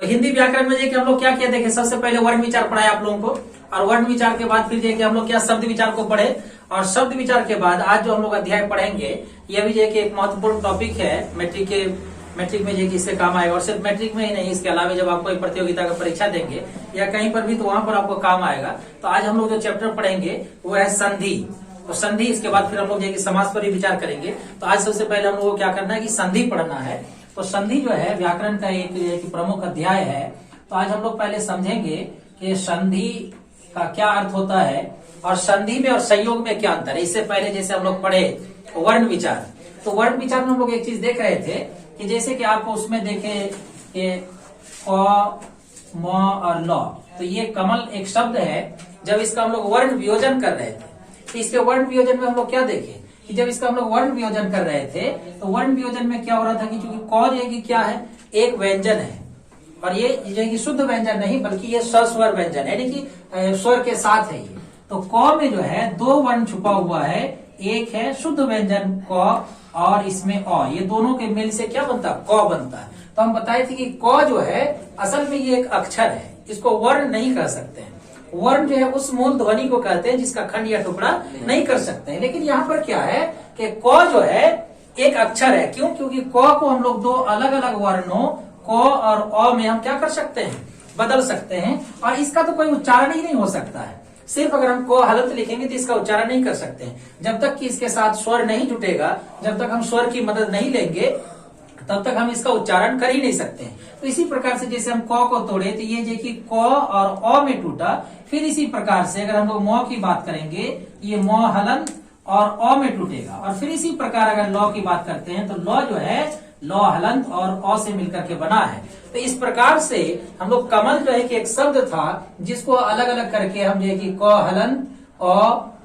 हिंदी व्याकरण में हम लोग क्या किया देखे, सबसे पहले वर्ण विचार पढ़ाया आप लोगों को, और वर्ण विचार के बाद फिर हम लोग क्या शब्द विचार को पढ़े, और शब्द विचार के बाद आज जो हम लोग अध्याय पढ़ेंगे यह भी एक महत्वपूर्ण टॉपिक है मैट्रिक में इससे काम आएगा। और सिर्फ मैट्रिक में ही नहीं, इसके अलावा जब आप कोई प्रतियोगिता का परीक्षा देंगे या कहीं पर भी तो वहां पर आपको काम आएगा। तो आज हम लोग जो चैप्टर पढ़ेंगे वो है संधि। तो संधि, इसके बाद फिर हम लोग समास पर भी विचार करेंगे। तो आज सबसे पहले हम लोग को क्या करना है कि संधि पढ़ना है। तो संधि जो है व्याकरण का एक प्रमुख अध्याय है। तो आज हम लोग पहले समझेंगे कि संधि का क्या अर्थ होता है और संधि में और संयोग में क्या अंतर है। इससे पहले जैसे हम लोग पढ़े वर्ण विचार, तो वर्ण विचार में हम लोग एक चीज देख रहे थे कि जैसे कि आपको उसमें देखे कि क, म और ल, तो ये कमल एक शब्द है। जब इसका हम लोग वर्ण वियोजन कर रहे थे, तो इसके वर्ण वियोजन में हम लोग क्या देखे कि जब इसका हम लोग वर्ण वियोजन कर रहे थे तो वर्ण वियोजन में क्या हो रहा था कि चूंकि क जो है कि क्या है, एक व्यंजन है, और ये जो है कि शुद्ध व्यंजन नहीं बल्कि ये सस्वर व्यंजन है, यानी कि स्वर के साथ है ये। तो क में जो है दो वर्ण छुपा हुआ है, एक है शुद्ध व्यंजन क और इसमें अ, ये दोनों के मेल से क्या बनता है, क बनता है। तो हम बताए थे कि क जो है असल में ये एक अक्षर है, इसको वर्ण नहीं कह सकते हैं। वर्ण जो है उस मूल ध्वनि को कहते हैं जिसका खंड या टुकड़ा नहीं कर सकते हैं। लेकिन यहाँ पर क्या है कि क जो है एक अक्षर है। क्यों? क्योंकि क को हम लोग दो अलग अलग वर्णों क और अ में हम क्या कर सकते हैं, बदल सकते हैं, और इसका तो कोई उच्चारण ही नहीं हो सकता है। सिर्फ अगर हम क हलंत लिखेंगे तो इसका उच्चारण नहीं कर सकते हैं। जब तक कि इसके साथ स्वर नहीं जुटेगा, जब तक हम स्वर की मदद नहीं लेंगे, तब तक हम इसका उच्चारण कर ही नहीं सकते हैं। तो इसी प्रकार से जैसे हम क को तोड़े तो ये देखिए क और अ में टूटा। फिर इसी प्रकार से अगर हम लोग म की बात करेंगे, ये म हलंत और अ में टूटेगा। और फिर इसी प्रकार अगर ल की बात करते हैं तो ल जो है ल हलंत और अ से मिलकर के बना है। तो इस प्रकार से हम लोग कमल जो है कि एक शब्द था जिसको अलग अलग करके हम जो है कि क हलंत, अ,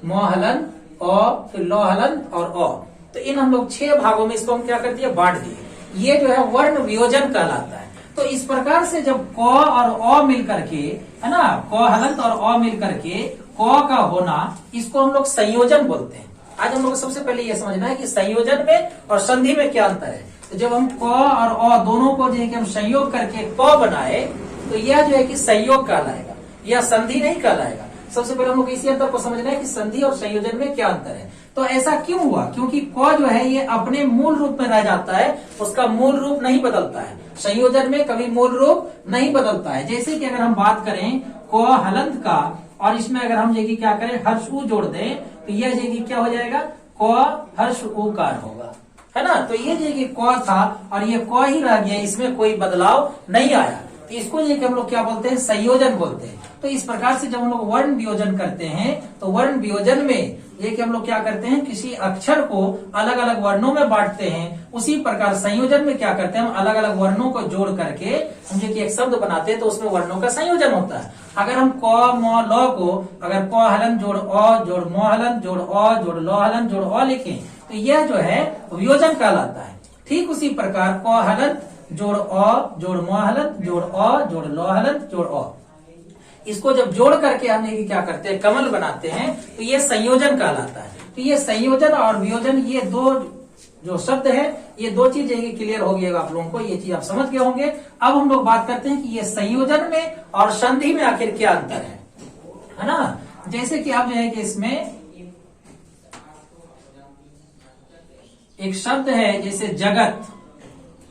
म हलंत, अ, फिर ल हलंत और अ, तो इन हम लोग 6 भागों में इसको हम क्या कर दिए, बांट दिए। ये जो है वर्ण वियोजन कहलाता है। तो इस प्रकार से जब क और अ मिल करके, है ना, क हलंत और अ मिल करके क का होना, इसको हम लोग संयोजन बोलते हैं। आज हम लोग सबसे पहले ये समझना है कि संयोजन में और संधि में क्या अंतर है। तो जब हम क और अ दोनों को जो है कि हम संयोग करके क बनाए तो यह जो है कि संयोग कहलाएगा, यह संधि नहीं कहलाएगा। सबसे पहले हम लोग इसी अंतर को समझना है कि संधि और संयोजन में क्या अंतर है। तो ऐसा क्यों हुआ? क्योंकि क जो है ये अपने मूल रूप में रह जाता है, उसका मूल रूप नहीं बदलता है। संयोजन में कभी मूल रूप नहीं बदलता है। जैसे कि अगर हम बात करें क हलंत का, और इसमें अगर हम ये क्या करें हर्ष उ जोड़ दें तो यह जो क्या हो जाएगा, क हर्ष उकार होगा, है ना। तो ये जो क था और ये क ही रह गया, इसमें कोई बदलाव नहीं आया। तो इसको ये हम लोग क्या बोलते हैं, संयोजन बोलते हैं। तो इस प्रकार से जब हम लोग वर्ण वियोजन करते हैं तो वर्ण वियोजन में ये कि हम लोग क्या करते हैं, किसी अक्षर को अलग अलग वर्णों में बांटते हैं। उसी प्रकार संयोजन में क्या करते हैं, हम अलग अलग वर्णों को जोड़ करके हम जो कि एक शब्द बनाते हैं तो उसमें वर्णों का संयोजन होता है। अगर हम क म ल को अगर क हलंत जोड़ अ जोड़ म हलंत जोड़ अ जोड़ ल हलंत जोड़ अ लिखें तो यह जो है वियोजन कहलाता है। ठीक उसी प्रकार क हलंत जोड़ अ जोड़ म हलंत जोड़ अ जोड़ ल हलंत जोड़ अ, इसको जब जोड़ करके हम क्या करते हैं, कमल बनाते हैं, तो ये संयोजन कहलाता है। तो ये संयोजन और वियोजन, ये दो जो शब्द है, ये दो चीजें क्लियर हो गई आप लोगों को, ये चीज आप समझ गए होंगे। अब हम लोग बात करते हैं कि ये संयोजन में और संधि में आखिर क्या अंतर है ना। जैसे कि आप जो है कि इसमें एक शब्द है जैसे जगत,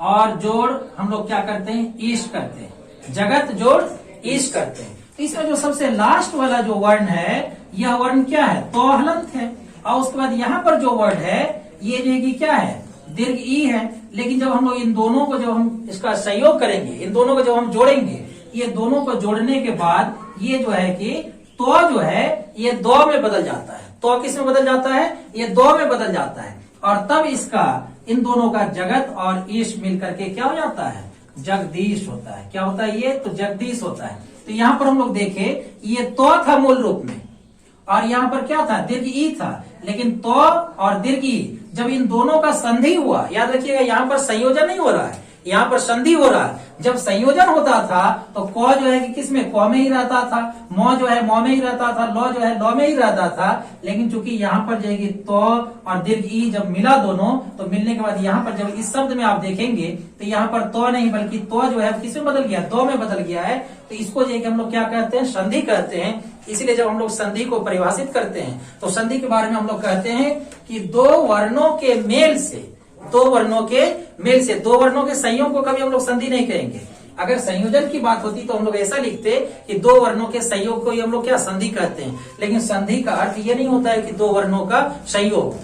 और जोड़ हम लोग क्या करते हैं, ईश करते हैं, जगत जोड़ ईश करते हैं। तो इसमें जो सबसे लास्ट वाला जो वर्ण है, यह वर्ण क्या है, तो हलंत है। और उसके बाद यहाँ पर जो वर्ण है ये जो है कि क्या है, दीर्घ ई है। लेकिन जब हम लोग इन दोनों को जब हम इसका संयोग करेंगे, इन दोनों को जब हम जोड़ेंगे, ये दोनों को जोड़ने के बाद ये जो है कि तो जो है ये दो में बदल जाता है। तो किस में बदल जाता है, ये दो में बदल जाता है। और तब इसका इन दोनों का जगत और ईश मिल करके क्या हो जाता है, जगदीश होता है। क्या होता है ये, तो जगदीश होता है। तो यहाँ पर हम लोग देखे ये तो था मूल रूप में, और यहाँ पर क्या था, दीर्घ ई था। लेकिन तो और दीर्घ ई जब इन दोनों का संधि हुआ, याद रखिएगा यहाँ पर संयोजन नहीं हो रहा है, यहाँ पर संधि हो रहा है। जब संयोजन होता था तो क जो है कि किस में, क में ही रहता था, म जो है म में ही रहता था, ल जो है ल में ही रहता था। लेकिन चूंकि यहाँ पर जो है कि तो और दीर्घ ई जब मिला दोनों, तो मिलने के बाद यहाँ पर जब इस शब्द में आप देखेंगे तो यहाँ पर तो नहीं बल्कि तो जो है किस में बदल गया, दो में बदल गया है। तो इसको जो है कि हम लोग क्या कहते हैं, संधि कहते हैं। इसीलिए जब हम लोग संधि को परिभाषित करते हैं तो संधि के बारे में हम लोग कहते हैं कि दो वर्णों के मेल से, दो वर्णों के मेल से, दो वर्णों के संयोग को कभी हम लोग संधि नहीं कहेंगे। अगर संयोजन की बात होती तो हम लोग ऐसा लिखते कि दो वर्णों के संयोग को ही हम लोग क्या, संधि कहते हैं। लेकिन संधि का अर्थ ये नहीं होता है कि दो वर्णों का संयोग।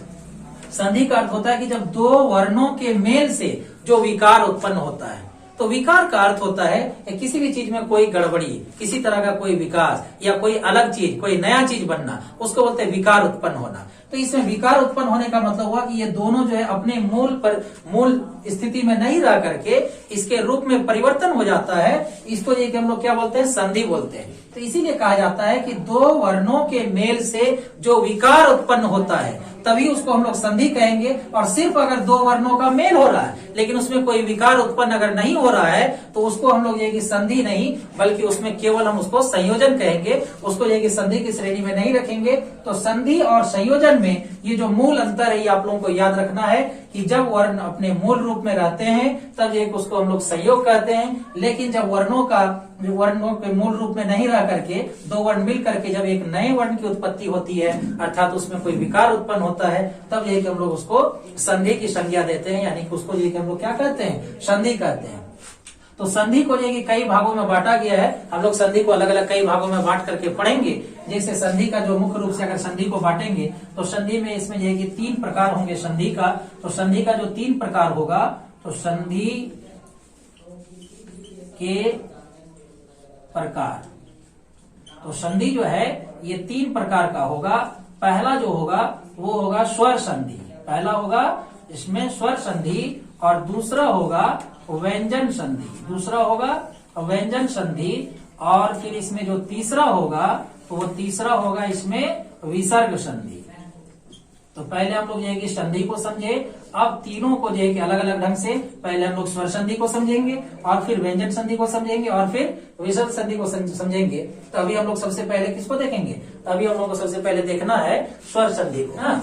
संधि का अर्थ होता है कि जब दो वर्णों के मेल से जो विकार उत्पन्न होता है। तो विकार का अर्थ होता है कि किसी भी चीज में कोई गड़बड़ी, किसी तरह का कोई विकास या कोई अलग चीज, कोई नया चीज बनना, उसको बोलते हैं विकार उत्पन्न होना। तो इसमें विकार उत्पन्न होने का मतलब हुआ कि ये दोनों जो है अपने मूल स्थिति में नहीं रह करके इसके रूप में परिवर्तन हो जाता है। इसको ये हम लोग क्या बोलते हैं, संधि बोलते हैं। तो इसीलिए कहा जाता है कि दो वर्णों के मेल से जो विकार उत्पन्न होता है तभी उसको हम लोग संधि कहेंगे। और सिर्फ अगर दो वर्णों का मेल हो रहा है लेकिन उसमें कोई विकार उत्पन्न अगर नहीं हो रहा है तो उसको हम लोग ये कि संधि नहीं बल्कि उसमें केवल हम उसको संयोजन कहेंगे। उसको ये कि संधि की श्रेणी में नहीं रखेंगे। तो संधि और संयोजन में ये जो मूल अंतर है ये आप लोगों को याद रखना है कि जब वर्ण अपने मूल रूप में रहते हैं तब एक उसको हम लोग संयोग कहते हैं। लेकिन जब वर्णों के मूल रूप में नहीं रह करके दो वर्ण मिल करके जब एक नए वर्ण की उत्पत्ति होती है अर्थात उसमें कोई विकार उत्पन्न होता है तब ये हम लोग उसको संधि की संज्ञा देते हैं। यानी कि उसको ये हम लोग क्या कहते हैं, संधि कहते हैं। तो संधि को जो कई भागों में बांटा गया है। हम लोग संधि को अलग अलग कई भागों में बांट करके पढ़ेंगे। जैसे संधि का जो मुख्य रूप से अगर संधि को बांटेंगे तो संधि में इसमें ये कि तीन प्रकार होंगे संधि का। तो संधि का जो तीन प्रकार होगा तो संधि के प्रकार, तो संधि जो है ये तीन प्रकार का होगा। पहला जो होगा वो होगा स्वर संधि, पहला होगा इसमें स्वर संधि। और दूसरा होगा व्यंजन संधि, दूसरा होगा व्यंजन संधि। और फिर इसमें जो तीसरा होगा तो वो तीसरा होगा इसमें विसर्ग संधि। तो पहले हम लोग ये कि संधि को समझे। अब तीनों को जो है कि अलग अलग ढंग से पहले हम लोग स्वर संधि को समझेंगे और फिर व्यंजन संधि को समझेंगे और फिर विसर्ग संधि को समझेंगे। तो अभी हम लोग सबसे पहले किसको देखेंगे, अभी हम लोग को सबसे पहले देखना है स्वर संधि को।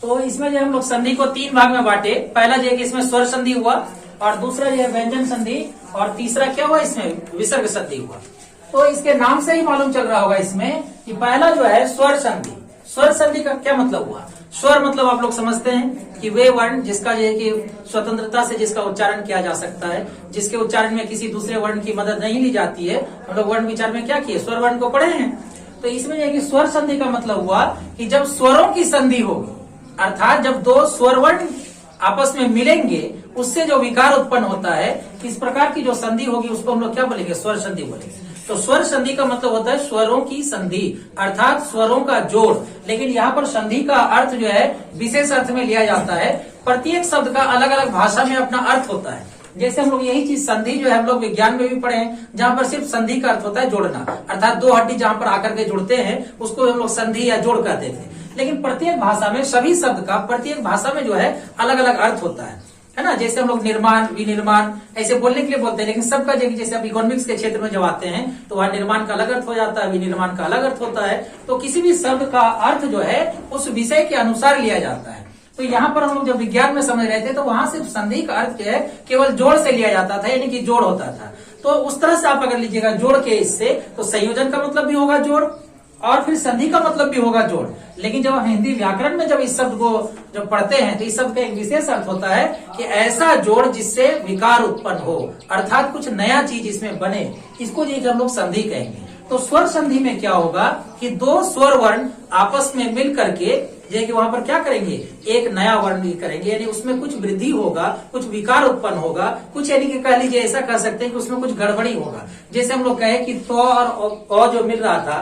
तो इसमें जो हम लोग संधि को तीन भाग में बांटे। पहला जो है कि इसमें स्वर संधि हुआ और दूसरा जो है व्यंजन संधि और तीसरा क्या हुआ, इसमें विसर्ग संधि हुआ। तो इसके नाम से ही मालूम चल रहा होगा इसमें कि पहला जो है स्वर संधि। स्वर संधि का क्या मतलब हुआ, स्वर मतलब आप लोग समझते हैं कि वे वर्ण जिसका जो है कि स्वतंत्रता से जिसका उच्चारण किया जा सकता है, जिसके उच्चारण में किसी दूसरे वर्ण की मदद नहीं ली जाती है। हम लोग वर्ण विचार में क्या किए, स्वर वर्ण को पढ़े हैं। तो इसमें जो है कि स्वर संधि का मतलब हुआ कि जब स्वरों की संधि होगी अर्थात जब दो स्वर वर्ण आपस में मिलेंगे उससे जो विकार उत्पन्न होता है, इस प्रकार की जो संधि होगी उसको हम लोग क्या बोलेंगे, स्वर संधि बोलेंगे। तो स्वर संधि का मतलब होता है स्वरों की संधि अर्थात स्वरों का जोड़। लेकिन यहाँ पर संधि का अर्थ जो है विशेष अर्थ में लिया जाता है। प्रत्येक शब्द का अलग अलग भाषा में अपना अर्थ होता है। जैसे हम लोग यही चीज संधि जो है हम लोग विज्ञान में भी पढ़े हैं, जहाँ पर सिर्फ संधि का अर्थ होता है जोड़ना अर्थात दो हड्डी जहाँ पर आकर के जुड़ते हैं उसको हम लोग संधि या जोड़ कहते थे। लेकिन प्रत्येक भाषा में सभी शब्द का प्रत्येक भाषा में जो है अलग अलग अर्थ होता है ना। जैसे हम लोग निर्माण विनिर्माण ऐसे बोलने के लिए बोलते हैं, लेकिन सबका जैसे आप इकोनॉमिक्स के क्षेत्र में जब आते हैं तो वहाँ निर्माण का अलग अर्थ हो जाता है, विनिर्माण का अलग अर्थ होता है। तो किसी भी शब्द का अर्थ जो है उस विषय के अनुसार लिया जाता है। तो यहाँ पर हम लोग जब विज्ञान में समझ रहे थे तो वहां सिर्फ संधि का अर्थ जो है केवल जोड़ से लिया जाता था, यानी कि जोड़ होता था। तो उस तरह से आप अगर लीजिएगा जोड़ के इससे, तो संयोजन का मतलब भी होगा जोड़ और फिर संधि का मतलब भी होगा जोड़। लेकिन जब हम हिंदी व्याकरण में जब इस शब्द को जब पढ़ते हैं तो इस शब्द का एक विशेष अर्थ होता है कि ऐसा जोड़ जिससे विकार उत्पन्न हो अर्थात कुछ नया चीज इसमें बने, इसको जो हम लोग संधि कहेंगे। तो स्वर संधि में क्या होगा कि दो स्वर वर्ण आपस में मिल करके कि वहां पर क्या करेंगे, एक नया वर्ण करेंगे, यानी उसमें कुछ वृद्धि होगा, कुछ विकार उत्पन्न होगा, कुछ यानी कि कह लीजिए ऐसा कह सकते हैं कि उसमें कुछ गड़बड़ी होगा। जैसे हम लोग कहे कि तो और अ जो मिल रहा था,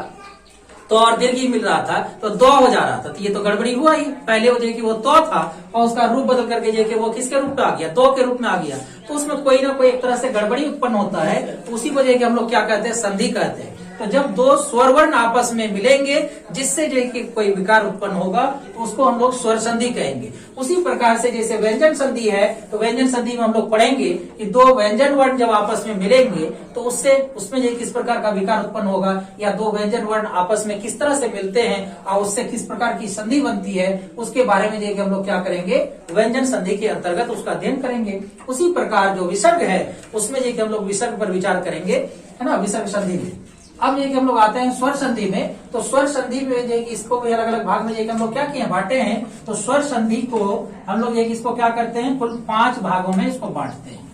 तो और दीर्घ मिल रहा था तो दो हो जा रहा था, तो ये तो गड़बड़ी हुआ ही। पहले वो जो कि वो तो था और उसका रूप बदल करके जो कि वो किसके रूप में आ गया, दो के रूप में आ गया। तो उसमें कोई ना कोई एक तरह से गड़बड़ी उत्पन्न होता है, तो उसी वजह के हम लोग क्या कहते हैं, संधि कहते हैं। तो जब दो स्वर वर्ण आपस में मिलेंगे जिससे जो है कि कोई विकार उत्पन्न होगा तो उसको हम लोग स्वर संधि कहेंगे। उसी प्रकार से जैसे व्यंजन संधि है तो व्यंजन संधि में हम लोग पढ़ेंगे कि दो व्यंजन वर्ण जब आपस में मिलेंगे तो उससे उसमें जो किस प्रकार का विकार उत्पन्न होगा, या दो व्यंजन वर्ण आपस में किस तरह से मिलते हैं और उससे किस प्रकार की संधि बनती है, उसके बारे में जो हम लोग क्या करेंगे, व्यंजन संधि के अंतर्गत उसका अध्ययन करेंगे। उसी प्रकार जो विसर्ग है उसमें जो हम लोग विसर्ग पर विचार करेंगे, है ना, विसर्ग संधि में। अब ये कि हम लोग आते हैं स्वर संधि में, तो स्वर संधि में जो इसको भी अलग अलग भाग में जो हम लोग क्या किए, बांटे हैं। तो स्वर संधि को हम लोग इसको क्या करते हैं, कुल 5 भागों में इसको बांटते हैं।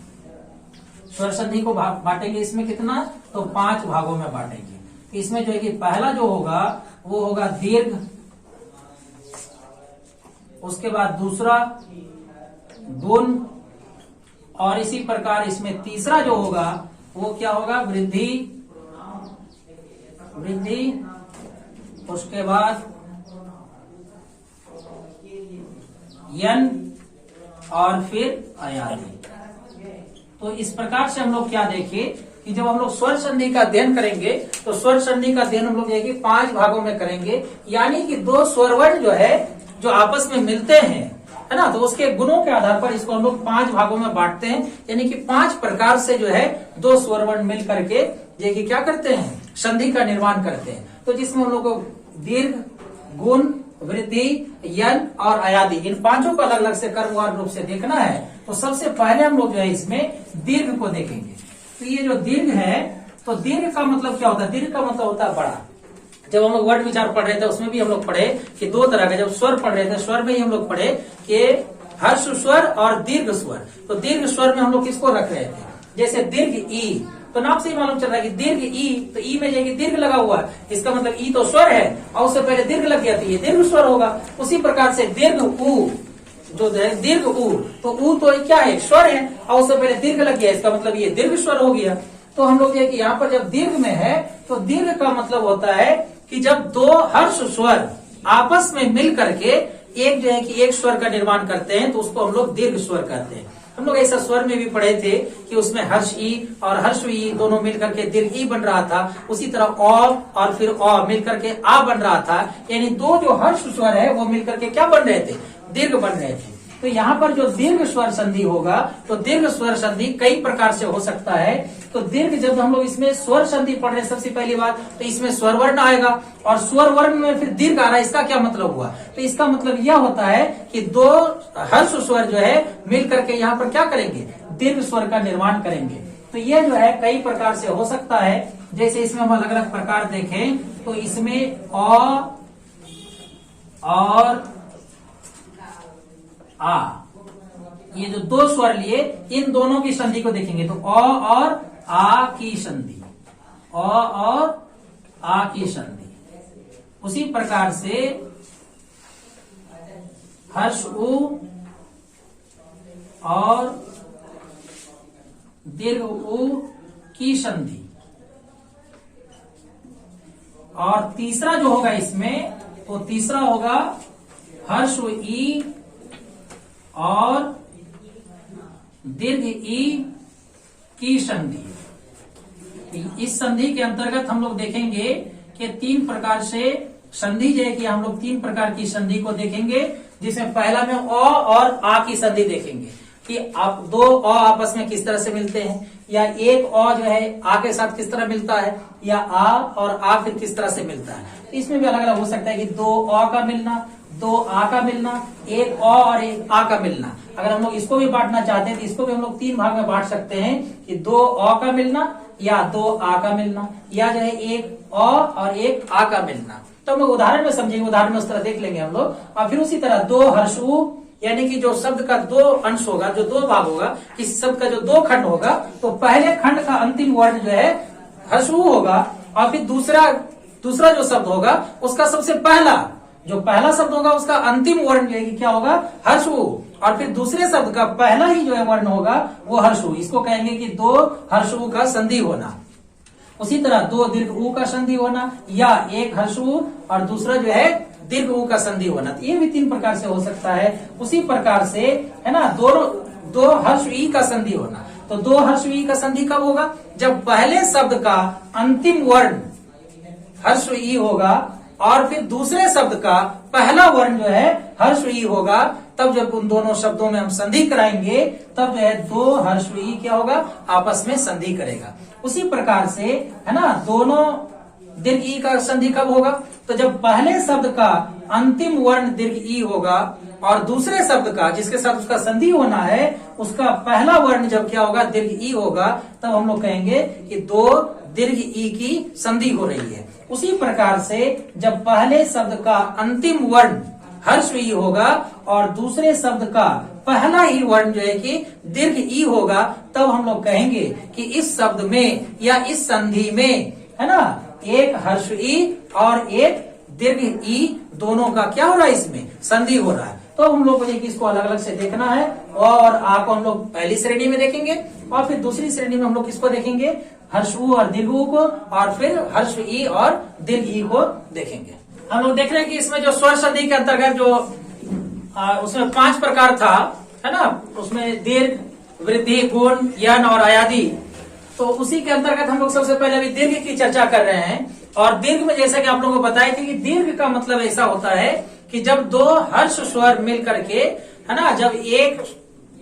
स्वर संधि को बांटेंगे इसमें कितना, तो 5 भागों में बांटेंगे। इसमें जो है कि पहला जो होगा वो होगा दीर्घ, उसके बाद दूसरा गुण, और इसी प्रकार इसमें तीसरा जो होगा वो क्या होगा, वृद्धि, उसके बाद यन और फिर अयादी। तो इस प्रकार से हम लोग क्या देखें कि जब हम लोग स्वर संधि का अध्ययन करेंगे तो स्वर संधि का अध्ययन हम लोग 5 भागों में करेंगे, यानी कि दो स्वर वर्ण जो है जो आपस में मिलते हैं, है ना, तो उसके गुणों के आधार पर इसको हम लोग 5 भागों में बांटते हैं। यानी कि 5 प्रकार से जो है दो स्वर वर्ण मिल करके ये कि क्या करते हैं, संधि का निर्माण करते हैं। तो जिसमें हम लोग को दीर्घ, गुण, वृद्धि, यन और अयादि, इन 5 को अलग अलग से क्रमवार रूप से देखना है। तो सबसे पहले हम लोग जो है इसमें दीर्घ को देखेंगे। तो ये जो दीर्घ है, तो दीर्घ का मतलब क्या होता है, दीर्घ का मतलब होता है बड़ा। जब हम लोग वर्ण विचार पढ़ रहे थे उसमें भी हम लोग पढ़े कि 2 तरह के, जब स्वर पढ़ रहे थे स्वर में ही हम लोग पढ़े कि हर्ष स्वर और दीर्घ स्वर। तो दीर्घ स्वर में हम लोग किसको रख रहे थे, जैसे दीर्घ ई, तो नाम से ही मालूम चल रहा है कि दीर्घ ई, तो ई में जाएगी दीर्घ लगा हुआ है, इसका मतलब ई तो स्वर है और उससे पहले दीर्घ लग गया, तो ये दीर्घ स्वर होगा। उसी प्रकार से दीर्घ ऊ, जो है दीर्घ ऊ, तो ऊ तो क्या है, स्वर है और उससे पहले दीर्घ लग गया, इसका मतलब ये दीर्घ स्वर हो गया। तो हम लोग ये कि यहाँ पर जब दीर्घ में है तो दीर्घ का मतलब होता है कि जब दो हर्ष स्वर आपस में मिल करके एक जो है कि एक स्वर का निर्माण करते हैं तो उसको हम लोग दीर्घ स्वर कहते हैं। हम लोग ऐसा स्वर में भी पढ़े थे कि उसमें हर्ष ई और हर्ष ई दोनों मिलकर के दीर्घ ई बन रहा था। उसी तरह अ और फिर अ मिलकर के आ बन रहा था, यानी दो जो हर्ष स्वर है वो मिलकर के क्या बन रहे थे, दीर्घ बन रहे थे। तो यहाँ पर जो दीर्घ स्वर संधि होगा तो दीर्घ स्वर संधि कई प्रकार से हो सकता है। तो दीर्घ जब हम लोग इसमें स्वर संधि पढ़ रहे हैं सबसे पहली बात, तो इसमें स्वर वर्ण आएगा और स्वर वर्ण में फिर दीर्घ आ रहा है, इसका क्या मतलब हुआ, तो इसका मतलब यह होता है कि दो हर्ष स्वर जो है मिल करके यहाँ पर क्या करेंगे, दीर्घ स्वर का निर्माण करेंगे। तो ये जो है कई प्रकार से हो सकता है। जैसे इसमें हम अलग अलग प्रकार देखें तो इसमें अ और आ, ये जो दो स्वर लिए इन दोनों की संधि को देखेंगे तो अ और आ की संधि, अ और आ की संधि। उसी प्रकार से हर्ष उ और दीर्घ उ की संधि। और तीसरा जो होगा इसमें, तो तीसरा होगा हर्ष ई और दीर्घ ई की संधि। इस संधि के अंतर्गत हम लोग देखेंगे कि 3 प्रकार से संधि जो है कि हम लोग 3 प्रकार की संधि को देखेंगे, जिसमें पहला में अ और आ की संधि देखेंगे कि आप दो अ आपस में किस तरह से मिलते हैं, या एक अ जो है आ के साथ किस तरह मिलता है, या आ और आ फिर किस तरह से मिलता है। तो इसमें भी अलग अलग हो सकता है कि 2 अ का मिलना, 2 आ का मिलना, एक अ और एक आ का मिलना। अगर हम लोग इसको भी बांटना चाहते हैं तो इसको भी हम लोग 3 भाग में बांट सकते हैं कि 2 अ का मिलना या 2 आ का मिलना, या जो है एक अ और एक आ का मिलना। तो हम लोग उदाहरण में समझेंगे, उदाहरण में उस तरह देख लेंगे हम लोग। और फिर उसी तरह 2 हर्षु, यानी कि जो शब्द का 2 अंश होगा, जो 2 भाग होगा, किसी शब्द का जो 2 खंड होगा, तो पहले खंड का अंतिम वर्ण जो है हर्षु होगा और फिर दूसरा जो शब्द होगा उसका सबसे पहला शब्द होगा उसका अंतिम वर्ण जो है क्या होगा, हर्षु, और फिर दूसरे शब्द का पहला ही जो है वर्ण होगा वो हर्षु। इसको कहेंगे कि 2 हर्षु का संधि होना। उसी तरह 2 दीर्घ उ का संधि होना, या एक हर्षु और दूसरा जो है दीर्घ उ का संधि होना। तो ये भी 3 प्रकार से हो सकता है। उसी प्रकार से है ना, 2 हर्ष ई का संधि होना। तो 2 हर्ष ई का संधि कब होगा, जब पहले शब्द का अंतिम वर्ण हर्ष ई होगा और फिर दूसरे शब्द का पहला वर्ण जो है हर्ष ई होगा, तब जब उन दोनों शब्दों में हम संधि कराएंगे तब जो है दो हर्ष ई क्या होगा, आपस में संधि करेगा। उसी प्रकार से है ना, दोनों दीर्घ ई का संधि कब होगा, तो जब पहले शब्द का अंतिम वर्ण दीर्घ ई होगा और दूसरे शब्द का जिसके साथ उसका संधि होना है उसका पहला वर्ण जब क्या होगा, दीर्घ ई होगा, तब हम लोग कहेंगे कि दो दीर्घ ई की संधि हो रही है। उसी प्रकार से जब पहले शब्द का अंतिम वर्ण हर्ष ई होगा और दूसरे शब्द का पहला ही वर्ण जो है कि दीर्घ ई होगा, तब हम लोग कहेंगे कि इस शब्द में या इस संधि में है ना, एक हर्ष ई और एक दीर्घ ई दोनों का क्या हो रहा है, इसमें संधि हो रहा है। तो हम लोग को इसको अलग अलग से देखना है और आ को हम लोग पहली श्रेणी में देखेंगे और फिर दूसरी श्रेणी में हम लोग किसको देखेंगे, हर्ष ऊ और दीर्घ ऊ को, और फिर हर्ष ई और दीर्घ ई को देखेंगे। हम लोग देख रहे हैं कि इसमें जो स्वर संधि के अंतर्गत जो उसमें 5 प्रकार था है ना, उसमें दीर्घ, वृद्धि, गुण, यन और अयादि। तो उसी के अंतर्गत हम लोग सबसे पहले अभी दीर्घ की चर्चा कर रहे हैं। और दीर्घ में जैसा कि आप लोगों को बताई थी कि दीर्घ का मतलब ऐसा होता है कि जब दो हर्ष स्वर मिल करके है ना, जब एक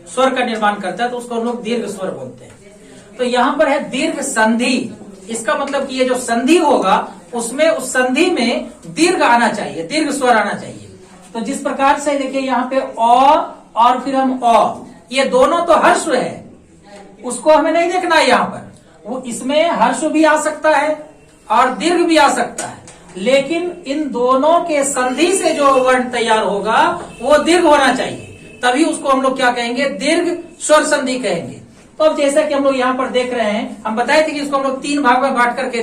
स्वर का निर्माण करता है तो उसको हम लोग दीर्घ स्वर बोलते हैं। तो यहाँ पर है दीर्घ संधि, इसका मतलब कि ये जो संधि होगा उसमें उस संधि में दीर्घ आना चाहिए, दीर्घ स्वर आना चाहिए। तो जिस प्रकार से देखिए यहाँ पे अ और फिर हम अ, ये दोनों तो हर्ष है, उसको हमें नहीं देखना है यहाँ पर, वो इसमें हर्ष भी आ सकता है और दीर्घ भी आ सकता है, लेकिन इन दोनों के संधि से जो वर्ण तैयार होगा वो दीर्घ होना चाहिए, तभी उसको हम लोग क्या कहेंगे, दीर्घ स्वर संधि कहेंगे। तो अब जैसा कि हम लोग यहाँ पर देख रहे हैं, हम बताए थे कि इसको हम लोग 3 भाग में बांट करके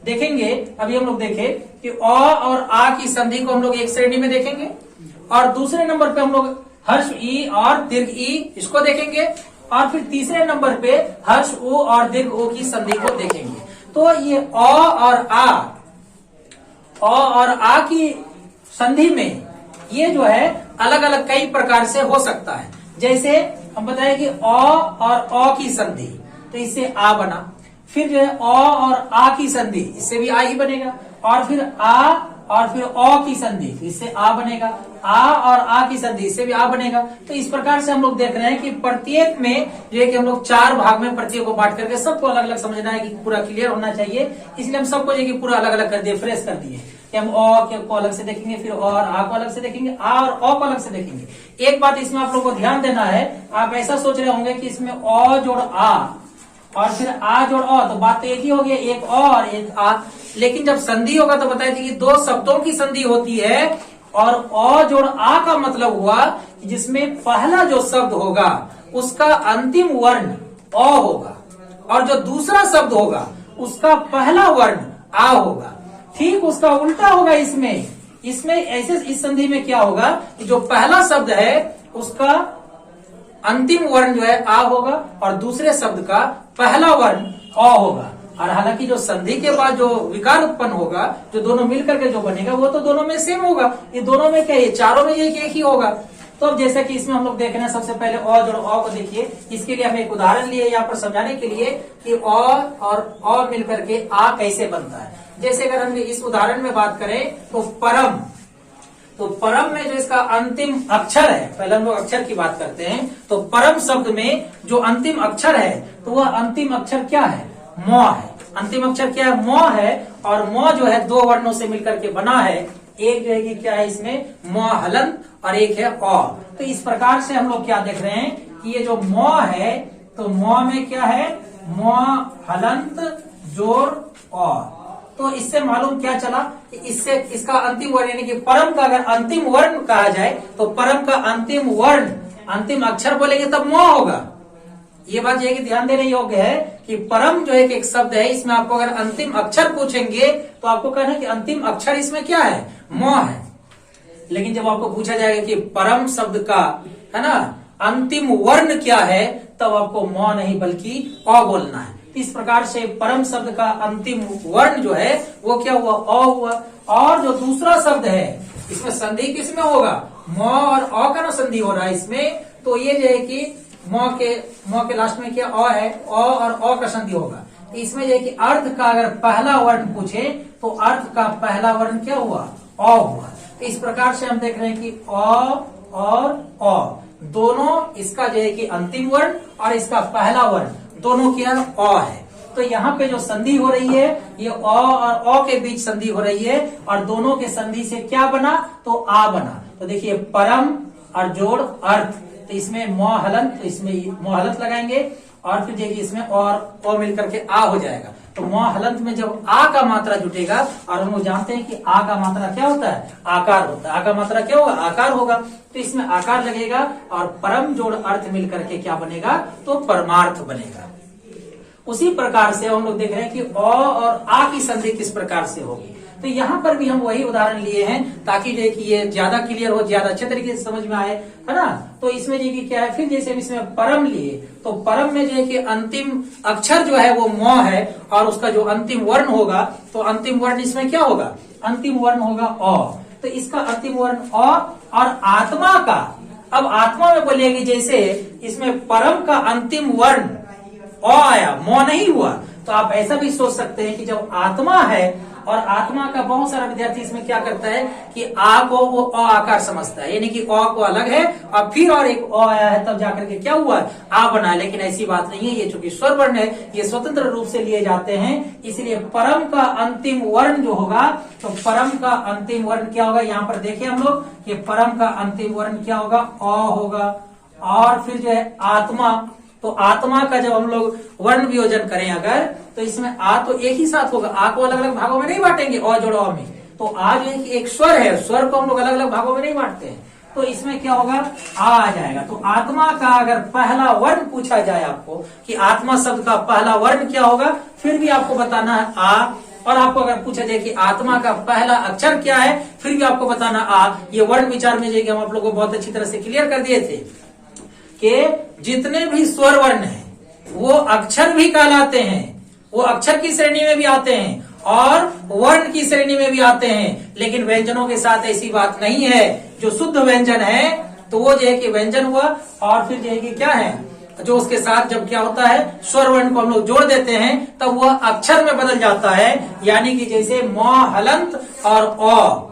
देखेंगे। अभी हम लोग देखे कि अ और आ की संधि को हम लोग एक श्रेणी में देखेंगे और दूसरे नंबर पे हम लोग हर्ष ई और दीर्घ ई इसको देखेंगे और फिर तीसरे नंबर पे हर्ष ऊ और दीर्घ ऊ की संधि को देखेंगे। तो ये अ और आ की संधि में ये जो है अलग अलग कई प्रकार से हो सकता है। जैसे हम बताए कि अ और अ की संधि, तो इससे आ बना, फिर जो है अ और आ की संधि, इससे भी आ ही बनेगा, और फिर आ और फिर अ की संधि, इससे आ बनेगा, आ और आ की संधि, इससे भी आ बनेगा। तो इस प्रकार से हम लोग देख रहे हैं कि प्रत्येक में जो है कि हम लोग 4 भाग में प्रत्येक को बांट करके सबको अलग अलग समझना है कि पूरा क्लियर होना चाहिए, इसलिए हम सबको जो है कि पूरा अलग अलग कर दिए, फ्रेश कर दिए कि हम अ को अलग से देखेंगे, फिर और आ को अलग से देखेंगे, आ और अ को अलग से देखेंगे। एक बात इसमें आप लोग को ध्यान देना है, आप ऐसा सोच रहे होंगे कि इसमें अ जोड़ आ और फिर आ जोड़ अ, तो बात तो एक ही होगी, एक अ और एक आ। लेकिन जब संधि होगा तो बताए थे कि 2 शब्दों की संधि होती है और अ जोड़ आ का मतलब हुआ कि जिसमें पहला जो शब्द होगा उसका अंतिम वर्ण अ होगा और जो दूसरा शब्द होगा उसका पहला वर्ण आ होगा। ठीक उसका उल्टा होगा इसमें ऐसे इस संधि में क्या होगा कि जो पहला शब्द है उसका अंतिम वर्ण जो है आ होगा और दूसरे शब्द का पहला वर्ण अ होगा। और हालांकि जो संधि के बाद जो विकार उत्पन्न होगा, जो दोनों मिलकर के जो बनेगा वो तो दोनों में सेम होगा, ये दोनों में क्या है, चारों में एक ही होगा। तो अब जैसा कि इसमें हम लोग देख रहे हैं, सबसे पहले अ जोड़ अ को देखिए। इसके लिए हमें एक उदाहरण लिए यहाँ पर समझाने के लिए कि अ और अ मिलकर के आ कैसे बनता है। जैसे अगर हम इस उदाहरण में बात करें तो परम में जो इसका अंतिम अक्षर है, पहले हम लोग अक्षर की बात करते हैं, तो परम शब्द में जो अंतिम अक्षर है तो वह अंतिम अक्षर क्या है, म है। अंतिम अक्षर क्या है, म है, और म जो है 2 वर्णों से मिलकर के बना है। एक जो है कि क्या है इसमें म हलंत और एक है अ। तो इस प्रकार से हम लोग क्या देख रहे हैं कि ये जो म है तो म में क्या है, म हलंत जोड़ अ। तो इससे मालूम क्या चला कि इससे इसका अंतिम वर्ण यानी कि परम का अगर अंतिम वर्ण कहा जाए तो परम का अंतिम वर्ण, अंतिम अक्षर बोलेंगे तब म होगा। ये बात ये कि ध्यान देने योग्य है कि परम जो है कि एक शब्द है, इसमें आपको अगर अंतिम अक्षर पूछेंगे तो आपको कहना है कि अंतिम अक्षर इसमें क्या है, म है। लेकिन जब आपको पूछा जाएगा कि परम शब्द का है ना अंतिम वर्ण क्या है, तब आपको म नहीं बल्कि अ बोलना है। इस प्रकार से परम शब्द का अंतिम वर्ण जो है वो क्या हुआ, अ हुआ। और जो दूसरा शब्द है इसमें संधि किसमें होगा, म और अ का ना संधि हो रहा है इसमें, तो ये जो है कि म के लास्ट में क्या अ है, अ और अ का संधि होगा। इसमें जो है कि अर्थ का अगर पहला वर्ण पूछे तो अर्थ का पहला वर्ण क्या हुआ, अ हुआ। तो इस प्रकार से हम देख रहे हैं कि अ और अ दोनों, इसका जो है कि अंतिम वर्ण और इसका पहला वर्ण दोनों क्या अ है। तो यहाँ पे जो संधि हो रही है ये अ और अ के बीच संधि हो रही है और दोनों के संधि से क्या बना, तो आ बना। तो देखिए परम और जोड़ अर्थ, तो इसमें म हलंत, तो इसमें म हलंत लगाएंगे और फिर देखिए इसमें और अ मिलकर के आ हो जाएगा। तो म हलंत में जब आ का मात्रा जुटेगा, और हम लोग जानते हैं कि आ का मात्रा क्या होता है, आकार होता है। आ का मात्रा क्या होगा, आकार होगा। तो इसमें आकार लगेगा और परम जोड़ अर्थ मिलकर के क्या बनेगा, तो परमार्थ बनेगा। उसी प्रकार से हम लोग देख रहे हैं कि अ और आ की संधि किस प्रकार से होगी। तो यहाँ पर भी हम वही उदाहरण लिए हैं ताकि जो है कि ये ज्यादा क्लियर हो, ज्यादा अच्छे तरीके से समझ में आए, है ना। तो इसमें जो कि क्या है, फिर जैसे इसमें परम लिए तो परम में जो है कि अंतिम अक्षर जो है वो म है और उसका जो अंतिम वर्ण होगा, तो अंतिम वर्ण इसमें क्या होगा, अंतिम वर्ण होगा अ। तो इसका अंतिम वर्ण अ और आत्मा का, अब आत्मा में बोलिएगी जैसे इसमें परम का अंतिम वर्ण अ आया, म नहीं हुआ। तो आप ऐसा भी सोच सकते हैं कि जब आत्मा है और आत्मा का बहुत सारा विद्यार्थी इसमें क्या करता है कि आ को वो अ आकार समझता है, यानी कि अ को अलग है और फिर और एक अ आया है तब जाकर के क्या हुआ, आ बना। लेकिन ऐसी बात नहीं है, ये चूंकि स्वर वर्ण है ये स्वतंत्र रूप से लिए जाते हैं, इसलिए परम का अंतिम वर्ण जो होगा, तो परम का अंतिम वर्ण क्या होगा, यहाँ पर देखिए हम लोग कि परम का अंतिम वर्ण क्या होगा, अ होगा। और फिर जो है आत्मा, तो आत्मा का जब हम लोग वर्ण वियोजन करें अगर, तो इसमें आ तो एक ही साथ होगा, आ को अलग अलग भागों में नहीं बांटेंगे अ जोड़ अ में। तो आ जो है कि एक स्वर है, स्वर को हम लोग अलग अलग भागों में नहीं बांटते हैं। तो इसमें क्या होगा, आ जाएगा। तो आत्मा का अगर पहला वर्ण पूछा जाए आपको कि आत्मा शब्द का पहला वर्ण क्या होगा, फिर भी आपको बताना है आ। और आपको अगर पूछा जाए कि आत्मा का पहला अक्षर क्या है, फिर भी आपको बताना आ। ये वर्ण विचार में जो हम आप लोगों को बहुत अच्छी तरह से क्लियर कर दिए थे कि जितने भी स्वर वर्ण हैं वो अक्षर भी कहलाते हैं, वो अक्षर की श्रेणी में भी आते हैं और वर्ण की श्रेणी में भी आते हैं। लेकिन व्यंजनों के साथ ऐसी बात नहीं है। जो शुद्ध व्यंजन है तो वो जो है कि व्यंजन हुआ, और फिर जो है कि क्या है, जो उसके साथ जब क्या होता है स्वर वर्ण को हम लोग जोड़ देते हैं तब वह अक्षर में बदल जाता है। यानी कि जैसे म हलंत और अ,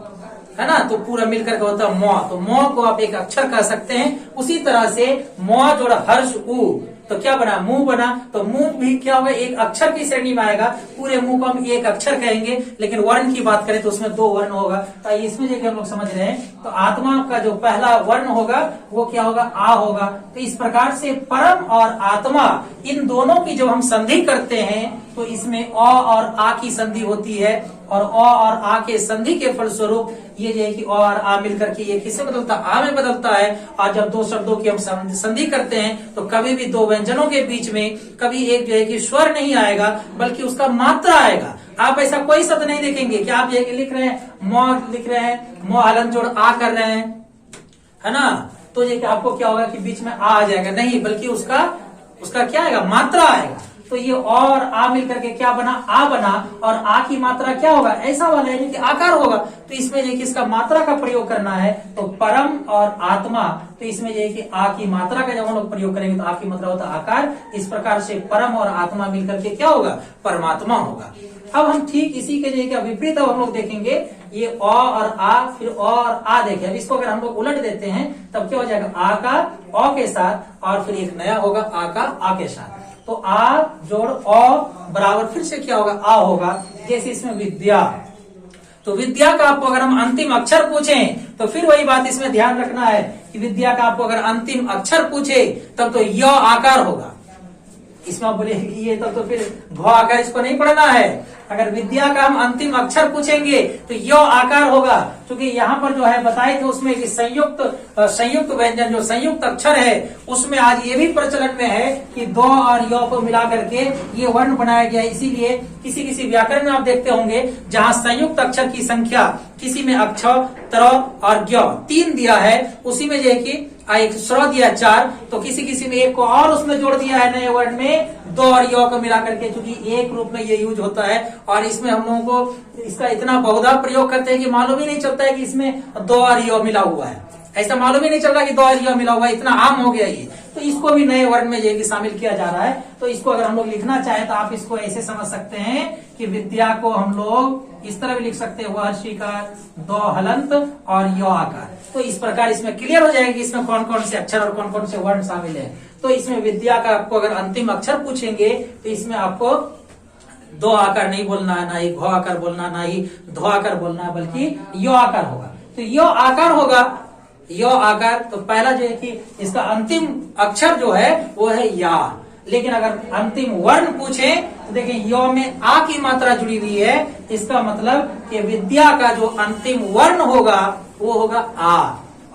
है ना, तो पूरा मिलकर के होता है म। तो म को आप एक अक्षर कह सकते हैं। उसी तरह से म जोड़ हर्ष उ, तो क्या बना, मुंह बना। तो मुंह भी क्या होगा, एक अक्षर की श्रेणी में आएगा। पूरे मुंह को हम एक अक्षर कहेंगे, लेकिन वर्ण की बात करें तो उसमें दो वर्ण होगा। तो इसमें जो हम लोग समझ रहे हैं, तो आत्मा का जो पहला वर्ण होगा वो क्या होगा, आ होगा। तो इस प्रकार से परम और आत्मा, इन दोनों की जब हम संधि करते हैं तो इसमें अ और आ की संधि होती है, और अ और आ के संधि के फलस्वरूप ये जो है कि अ और आ मिलकर के ये किससे बदलता है, आ में बदलता है। और जब दो शब्दों की हम संधि करते हैं तो कभी भी दो व्यंजनों के बीच में कभी एक जो है कि स्वर नहीं आएगा, बल्कि उसका मात्रा आएगा। आप ऐसा कोई शब्द नहीं देखेंगे कि आप ये लिख रहे हैं म लिख रहे हैं, म हलन जोड़ आ कर रहे हैं, है ना, तो ये आपको क्या होगा कि बीच में आ जाएगा, नहीं, बल्कि उसका क्या आएगा, मात्रा आएगा। तो ये और आ मिलकर के क्या बना, आ बना। और आ की मात्रा क्या होगा, ऐसा वाला, यानी कि आकार होगा। तो इसमें जो किसका मात्रा का प्रयोग करना है, तो परम और आत्मा। तो इसमें जो है कि आ की मात्रा का जब हम लोग प्रयोग करेंगे तो आ की मात्रा होता है आकार। इस प्रकार से परम और आत्मा मिलकर के क्या होगा, परमात्मा होगा। अब हम ठीक इसी के जो विपरीत अब हम लोग देखेंगे, ये अ और आ, फिर अ और आ देखें। अब इसको अगर हम लोग उलट देते हैं तब क्या हो जाएगा, आ का अ के साथ और फिर एक नया होगा आ का आ के साथ। तो आ जोड़ अ बराबर फिर से क्या होगा, आ होगा। जैसे इसमें विद्या, तो विद्या का आपको अगर हम अंतिम अक्षर पूछें तो फिर वही बात इसमें ध्यान रखना है कि विद्या का आपको अगर अंतिम अक्षर पूछे तब तो य आकार होगा। इसमें आप बोले कि ये तो फिर भ आकार, इसको नहीं पढ़ना है। अगर विद्या का हम अंतिम अक्षर पूछेंगे तो य आकार होगा, क्योंकि यहाँ पर जो है बताए थे उसमें कि संयुक्त व्यंजन जो संयुक्त अक्षर है उसमें आज ये भी प्रचलन में है कि दो और य को मिला करके ये वर्ण बनाया गया। इसीलिए किसी किसी व्याकरण में आप देखते होंगे जहाँ संयुक्त अक्षर की संख्या किसी में अक्ष, त्र और ज्ञ 3 दिया है, उसी में जो है कि एक स्वर दिया 4, तो किसी किसी में एक को और उसमें जोड़ दिया है नए वर्ण में, दो और य को मिला करके, क्योंकि एक रूप में ये यूज होता है। और इसमें हम लोगों को इसका इतना बहुधा प्रयोग करते हैं कि मालूम ही नहीं चलता है कि इसमें दो और य मिला हुआ है। ऐसा मालूम ही नहीं चल रहा कि 2 और य मिला हुआ, इतना आम हो गया ये। तो इसको भी नए वर्ण में जो है कि शामिल किया जा रहा है। तो इसको अगर हम लोग लिखना चाहें तो आप इसको ऐसे समझ सकते हैं कि विद्या को हम लोग इस तरह भी लिख सकते हैं, हर्षिकार, 2 हलंत और य आकार। तो इस प्रकार इसमें क्लियर हो जाएगी इसमें कौन कौन से अक्षर और कौन कौन से वर्ण शामिल है। तो इसमें विद्या का आपको अगर अंतिम अक्षर पूछेंगे तो इसमें आपको 2 आकार नहीं बोलना है, ना ही घ आकार बोलना, ना ही ध आकार बोलना है, बल्कि यो आकार होगा। तो यो आकार होगा, यो आकार। तो पहला जो है कि इसका अंतिम अक्षर जो है वो है या। लेकिन अगर अंतिम वर्ण पूछे तो देखिए यो में आ की मात्रा जुड़ी हुई है, इसका मतलब कि विद्या का जो अंतिम वर्ण होगा वो होगा आ।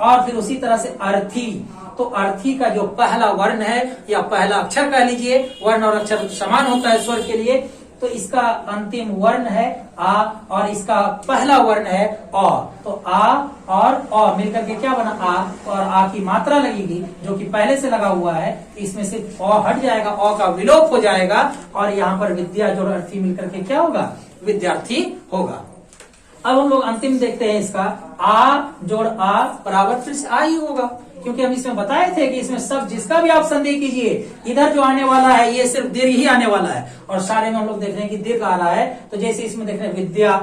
और फिर उसी तरह से अर्थी, तो अर्थी का जो पहला वर्ण है या पहला अक्षर कह लीजिए, वर्ण और अक्षर समान होता है स्वर के लिए, तो इसका अंतिम वर्ण है आ और इसका पहला वर्ण है अ। तो आ और अ मिलकर के क्या बना आ, और आ की मात्रा लगेगी जो कि पहले से लगा हुआ है, इसमें से अ हट जाएगा, अ का विलोप हो जाएगा और यहाँ पर विद्या जोड़ अर्थी मिलकर के क्या होगा, विद्यार्थी होगा। अब हम लोग अंतिम देखते हैं इसका, आ जोड़ आ बराबर फिर से आ ही होगा, क्योंकि हम इसमें बताए थे कि इसमें सब जिसका भी आप संधि कीजिए, इधर जो आने वाला है ये सिर्फ दीर्घ ही आने वाला है, और सारे में हम लोग देख रहे हैं कि दीर्घ आ रहा है। तो जैसे इसमें देख रहे हैं विद्या,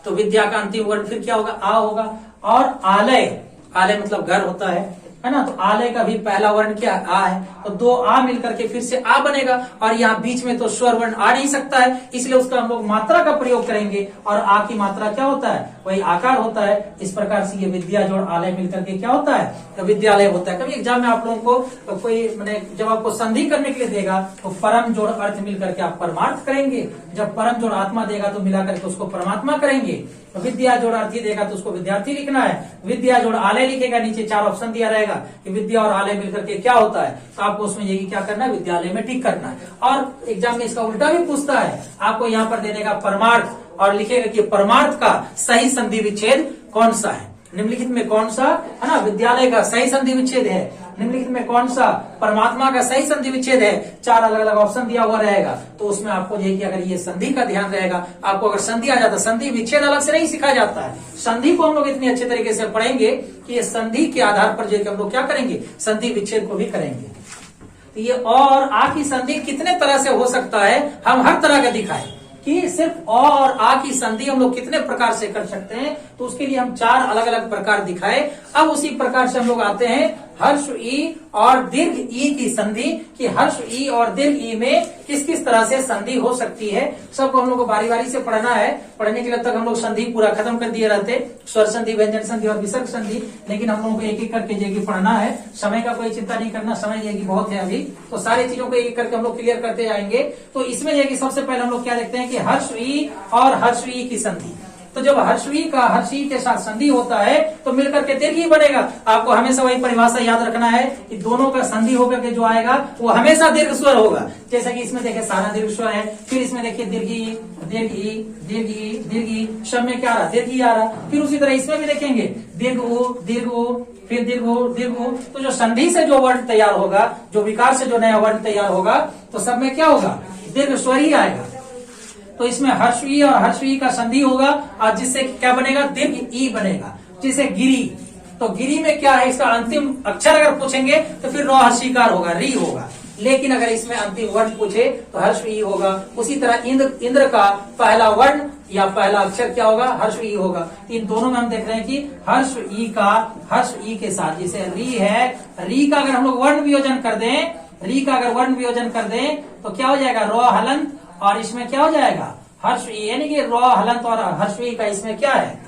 तो विद्या का अंतिम वर्ण फिर क्या होगा, आ होगा। और आलय, आलय मतलब घर होता है ना, तो आलय का भी पहला वर्ण क्या आ है, तो 2 आ मिलकर के फिर से आ बनेगा। और यहाँ बीच में तो स्वर वर्ण आ नहीं सकता है, इसलिए उसका हम लोग मात्रा का प्रयोग करेंगे, और आ की मात्रा क्या होता है, वही आकार होता है। इस प्रकार से ये विद्या जोड़ आलय मिलकर के क्या होता है, तो विद्यालय होता है। कभी एग्जाम में आप लोगों को कोई मैंने जब आपको संधि करने के लिए देगा तो परम जोड़ अर्थ मिलकर के आप परमार्थ करेंगे, जब परम जोड़ आत्मा देगा तो मिलाकर के उसको परमात्मा करेंगे। विद्या जोड़ अर्थी देगा तो उसको विद्यार्थी लिखना है, विद्या जोड़ आलय लिखेगा, नीचे 4 ऑप्शन दिया रहेगा कि विद्या और आलय मिलकर के क्या होता है, तो आपको उसमें यही क्या करना है, विद्यालय में टिक करना है। और एग्जाम में इसका उल्टा भी पूछता है, आपको यहाँ पर दे देगा परमार्थ और लिखेगा कि परमार्थ का सही संधि विच्छेद कौन सा है, निम्नलिखित में कौन सा है ना, विद्यालय का सही संधि विच्छेद है, निम्नलिखित में कौन सा परमात्मा का सही संधि विच्छेद है, 4 अलग अलग ऑप्शन दिया हुआ रहेगा। तो उसमें आपको यही कि अगर ये संधि का ध्यान रहेगा, आपको अगर संधि आ जाता, संधि विच्छेद अलग से नहीं सिखाया जाता है, संधि को हम लोग इतनी अच्छे तरीके से पढ़ेंगे कि ये संधि के आधार पर जो है हम लोग क्या करेंगे, संधि विच्छेद को भी करेंगे। तो ये और आ की संधि कितने तरह से हो सकता है, हम हर तरह का दिखाए कि सिर्फ अ और आ की संधि हम लोग कितने प्रकार से कर सकते हैं, तो उसके लिए हम 4 अलग अलग प्रकार दिखाए। अब उसी प्रकार से हम लोग आते हैं हर्ष ई और दीर्घ ई की संधि, कि हर्ष ई और दीर्घ ई में किस किस तरह से संधि हो सकती है, सबको हम लोग को बारी बारी से पढ़ना है। पढ़ने के लिए तक हम लोग संधि पूरा खत्म कर दिए रहते, स्वर संधि, व्यंजन संधि और विसर्ग संधि, लेकिन हम लोगों को एक एक करके जो पढ़ना है, समय का कोई चिंता नहीं करना, समय ये बहुत है अभी, तो सारी चीजों को एक एक करके हम लोग क्लियर करते जाएंगे। तो इसमें ये कि सबसे पहले हम लोग क्या देखते हैं कि हर्ष ई और हर्ष ई की संधि। तो जब हर्षवी का हर्षी के साथ संधि होता है तो मिलकर के दीर्घ ही बनेगा। आपको हमेशा वही परिभाषा याद रखना है कि दोनों का संधि होकर के जो आएगा वो हमेशा दीर्घ स्वर होगा। जैसा कि इसमें देखिए सारा दीर्घ स्वर है, फिर इसमें देखिए दीर्घी दीर्घी दीर्घी दीर्घी, सब में क्या आ रहा, दीर्घी आ रहा। फिर उसी तरह इसमें भी देखेंगे दीर्घ ऊ, फिर दीर्घ ऊ। तो जो संधि से जो वर्ण तैयार होगा, जो विकार से जो नया वर्ण तैयार होगा, तो सब में क्या होगा, दीर्घ स्वर ही आएगा। तो इसमें हर्षवी और हर्षवी का संधि होगा और जिससे क्या बनेगा, दीर्घ ई बनेगा। जैसे गिरी, तो गिरी में क्या है, इसका अंतिम अक्षर अगर पूछेंगे तो फिर रो हर्षिकार होगा, री होगा। लेकिन अगर इसमें अंतिम वर्ण पूछे तो हर्ष ई होगा। उसी तरह इंद्र का पहला वर्ण या पहला अक्षर क्या होगा, हर्ष ई होगा। इन दोनों में हम देख रहे हैं कि हर्ष ई का हर्ष ई के साथ, जैसे री है, री का अगर हम लोग वर्ण वियोजन कर दें, री का अगर वर्ण वियोजन कर दें तो क्या हो जाएगा, रो हलंत, और इसमें क्या हो जाएगा, हर्ष ई, यानी कि रो हलंत और हर्षवी का इसमें क्या है,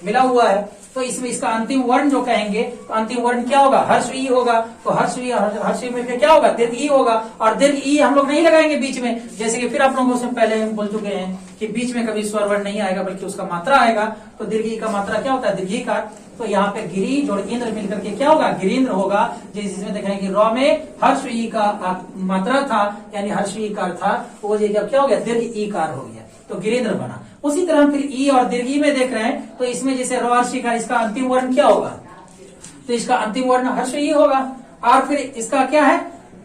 मिला हुआ है। तो इसमें इसका अंतिम वर्ण जो कहेंगे तो अंतिम वर्ण क्या होगा, हर्ष ई होगा। तो हर्षवी हर्षवी मिलकर क्या होगा, दीर्घ ई होगा। और दीर्घ ई हम लोग नहीं लगाएंगे बीच में, जैसे कि फिर आप लोगों से पहले हम बोल चुके हैं कि बीच में कभी स्वर वर्ण नहीं आएगा बल्कि उसका मात्रा आएगा। तो दीर्घ ई का मात्रा क्या होता है, दीर्घीकार। तो यहाँ पे गिरी जोड़ इंद्र मिलकर के क्या होगा, गिरीन्द्र होगा। जिसमें देख रहे हैं कि रॉ में हर्ष ई का मात्रा था यानी हर्षवी कार था, वो जब क्या हो गया, दीर्घ ई कार हो गया, तो गिरीन्द्र बना। उसी तरह हम फिर ई और दीर्घी में देख रहे हैं, तो इसमें जैसे रो हर्षिकार, इसका अंतिम वर्ण क्या होगा, तो इसका अंतिम वर्ण हर्ष ई होगा। और फिर इसका क्या है,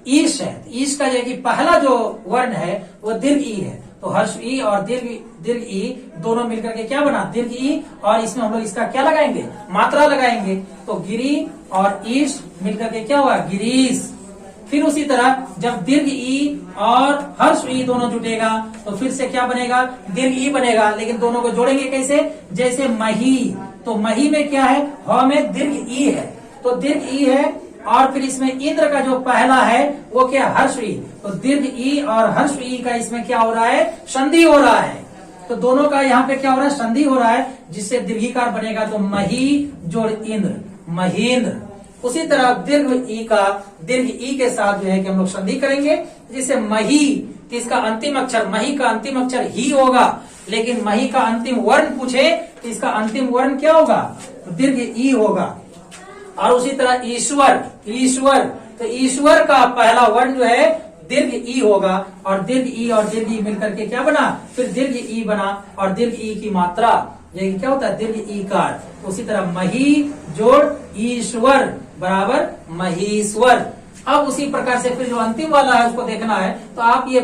ईश है। ईश का जो कि पहला जो वर्ण है वो दीर्घ ई है, तो हर्ष ई और दीर्घ ई दोनों मिलकर के क्या बना, दीर्घ ई, और इसमें हम लोग इसका क्या लगाएंगे, मात्रा लगाएंगे, तो गिरी और ईश मिलकर के क्या हुआ, गिरीश। फिर उसी तरह जब दीर्घ ई और हर्ष ई दोनों जुटेगा तो फिर से क्या बनेगा, दीर्घ ई बनेगा, लेकिन दोनों को जोड़ेंगे कैसे, जैसे मही, तो मही में क्या है, ह में दीर्घ ई है, तो दीर्घ ई है, और फिर इसमें इंद्र का जो पहला है वो क्या, हर्ष ई, तो दीर्घ ई और हर्ष ई का इसमें क्या हो रहा है, संधि हो रहा है, तो दोनों का यहाँ पे क्या हो रहा है, संधि हो रहा है, जिससे दीर्घिकार बनेगा, तो मही जोड़ इंद्र, महेंद्र। उसी तरह दीर्घ ई के साथ जो है कि हम लोग संधि करेंगे, जिससे मही, इसका अंतिम अक्षर, मही का अंतिम अक्षर ही होगा, लेकिन मही का अंतिम वर्ण पूछे तो इसका अंतिम वर्ण क्या होगा, दीर्घ ई होगा। और उसी तरह ईश्वर, तो ईश्वर का पहला वर्ण जो है दीर्घ ई होगा, और दीर्घ ई और दीर्घ ई मिलकर के क्या बना, फिर दीर्घ ई बना, और दीर्घ ई की मात्रा ये क्या होता है, दीर्घ ई कार। उसी तरह मही जोड़ ईश्वर बराबर महीश्वर। अब उसी प्रकार से फिर जो अंतिम वाला है उसको देखना है, तो आप ये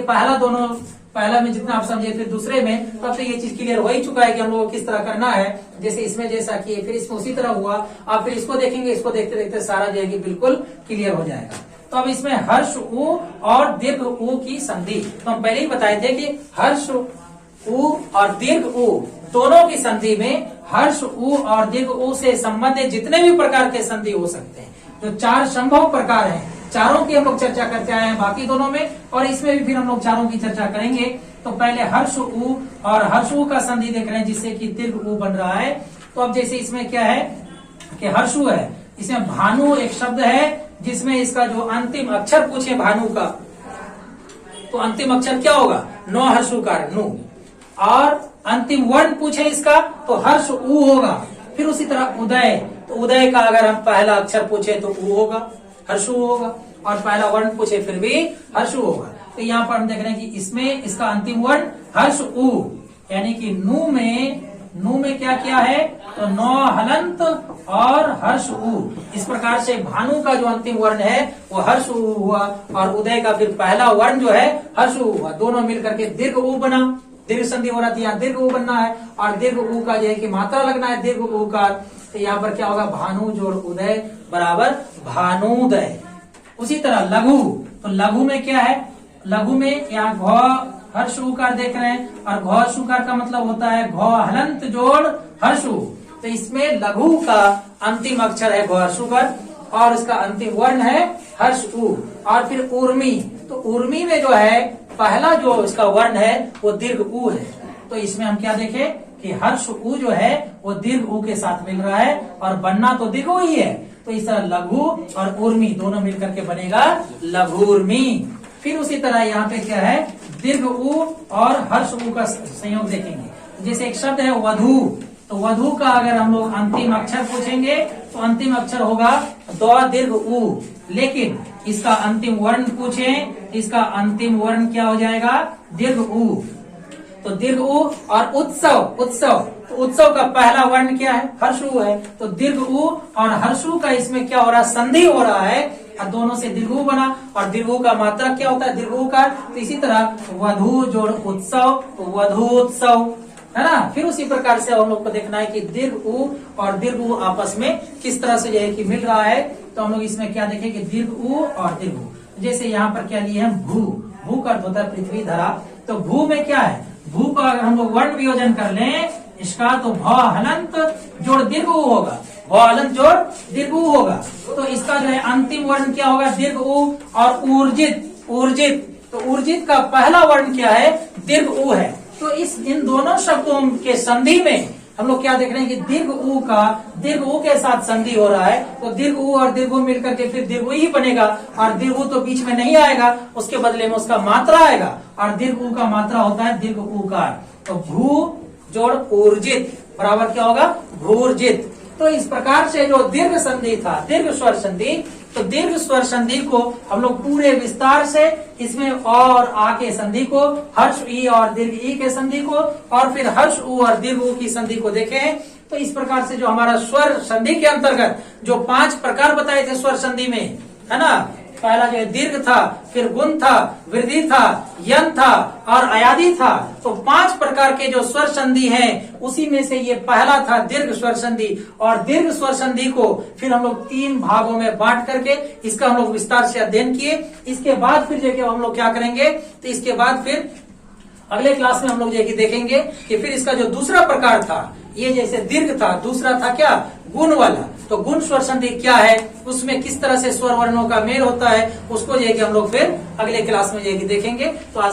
पहला में जितना आप समझे, फिर दूसरे में तब तो ये चीज क्लियर हो ही चुका है कि हम लोगों को किस तरह करना है, जैसे इसमें जैसा किए फिर इसमें उसी तरह हुआ। आप फिर इसको देखेंगे, इसको देखते देखते सारा जो है कि बिल्कुल क्लियर हो जाएगा। तो अब इसमें हर्ष उ और दीर्घ उ की संधि, तो हम पहले ही बताए थे कि हर्ष उ और दीर्घ उ दोनों की संधि में हर्ष उ और दीर्घ उ से संबंधित जितने भी प्रकार के संधि हो सकते हैं, जो 4 संभव प्रकार हैं, चारों की हम लोग चर्चा करते आए हैं बाकी दोनों में, और इसमें भी फिर हम लोग चारों की चर्चा करेंगे। तो पहले हर्ष उ और हर्ष उ का संधि देख रहे हैं, जिससे कि दीर्घ उ बन रहा है। तो अब जैसे इसमें क्या है कि हर्षु है, इसमें भानु एक शब्द है, जिसमें इसका जो अंतिम अक्षर पूछे भानु का, तो अंतिम अक्षर क्या होगा, नो हर्षुकार नु, और अंतिम वर्ण पूछे इसका तो हर्ष उ होगा। फिर उसी तरह उदय, तो उदय का अगर हम पहला अक्षर पूछे तो उ होगा, हर्षु होगा, और पहला वर्ण पूछे फिर भी हर्षु होगा। तो यहाँ पर हम देख रहे हैं कि इसमें इसका अंतिम वर्ण हर्ष उ, यानी कि नू में क्या क्या है, तो नौ हलंत और हर्ष उ। इस प्रकार से भानु का जो अंतिम वर्ण है वो हर्ष उ हुआ, और उदय का फिर पहला वर्ण जो है हर्ष उ हुआ, दोनों मिलकर के दीर्घ उ बना, दीर्घ संधि हो रहा था, यहाँ दीर्घ उ बनना है, और दीर्घ उ का जो है कि मात्रा लगना है दीर्घ उ का, तो यहाँ पर क्या होगा, भानु जोड़ उदय बराबर भानुदय। उसी तरह लघु, तो लघु में क्या है, लघु में यहाँ घ हर्ष उकार देख रहे हैं, और घ हर्षुकार का मतलब होता है घ हलंत जोड़ हर्षु, तो इसमें लघु का अंतिम अक्षर है घ हर्षुकार, और इसका अंतिम वर्ण है हर्ष उ। और फिर उर्मी, तो उर्मी में जो है पहला जो इसका वर्ण है वो दीर्घ उ है, तो इसमें हम क्या देखें कि हर्ष उ जो है वो दीर्घ उ के साथ मिल रहा है, और बनना तो दीर्घ उ ही है, तो इस तरह लघु और उर्मी दोनों मिलकर के बनेगा लघुर्मी। फिर उसी तरह यहाँ पे क्या है, दीर्घ उ और हर्ष उ का संयोग देखेंगे। जैसे एक शब्द है वधु, तो वधु का अगर हम लोग अंतिम अक्षर पूछेंगे तो अंतिम अक्षर होगा द दीर्घ उ, लेकिन इसका अंतिम वर्ण पूछे, इसका अंतिम वर्ण क्या हो जाएगा, दीर्घ उ। तो दीर्घ उ और उत्सव, तो उत्सव का पहला वर्ण क्या है, हर्षु है, तो दीर्घ उ और हर्षु का इसमें क्या हो रहा है, संधि हो रहा है, और दोनों से दीर्घ उ बना, और दीर्घ उ का मात्रा क्या होता है, दीर्घ उ का। तो इसी तरह वधु जोड़ उत्सव, तो वधु उत्सव, है ना। फिर उसी प्रकार से हम लोग को देखना है कि दीर्घ उ और दीर्घ उ आपस में किस तरह से जो है कि मिल रहा है। तो हम लोग इसमें क्या देखें कि दीर्घ उ और दीर्घ उ, जैसे यहाँ पर क्या लिए हैं, भू, भू का अर्थ होता है पृथ्वी धरा, तो भू में क्या है, भू का अगर हम लोग वर्ण वियोजन कर लें इसका, तो भ हलंत जोड़ दीर्घ उ होगा, भ हलंत जोड़ दीर्घ उ होगा, तो इसका जो है अंतिम वर्ण क्या होगा, दीर्घ उ। और ऊर्जित, तो ऊर्जित का पहला वर्ण क्या है, दीर्घ उ है, तो इन दोनों शब्दों के संधि में हम लोग क्या देख रहे हैं कि दीर्घ उ के साथ संधि हो रहा है, तो दीर्घ उ और दीर्घ उ मिलकर के फिर दीर्घ उ ही बनेगा, और दीर्घ उ तो बीच में नहीं आएगा, उसके बदले में उसका मात्रा आएगा, और दीर्घ उ का मात्रा होता है दीर्घ उकार। तो भू जोड़ ऊर्जित बराबर क्या होगा, भूर्जित। तो इस प्रकार से जो दीर्घ संधि था, दीर्घ स्वर संधि, तो दीर्घ स्वर संधि को हम लोग पूरे विस्तार से इसमें और आ के संधि को, हर्ष ई और दीर्घ ई के संधि को, और फिर हर्ष उ और दीर्घ उ की संधि को देखें। तो इस प्रकार से जो हमारा स्वर संधि के अंतर्गत जो 5 प्रकार बताए थे स्वर संधि में, है ना, पहला जो है दीर्घ था, फिर गुण था, वृद्धि था, यन था और अयादि था। तो 5 प्रकार के जो स्वर संधि हैं उसी में से ये पहला था दीर्घ स्वर संधि। और दीर्घ स्वर संधि को फिर हम लोग 3 भागों में बांट करके इसका हम लोग विस्तार से अध्ययन किए। इसके बाद फिर जो कि हम लोग क्या करेंगे, तो इसके बाद फिर अगले क्लास में हम लोग जो देखेंगे कि फिर इसका जो दूसरा प्रकार था, ये जैसे दीर्घ था, दूसरा था क्या, गुण वाला। तो गुण स्वर संधि क्या है, उसमें किस तरह से स्वर वर्णों का मेल होता है, उसको जो है कि हम लोग फिर अगले क्लास में जो है कि देखेंगे। तो आज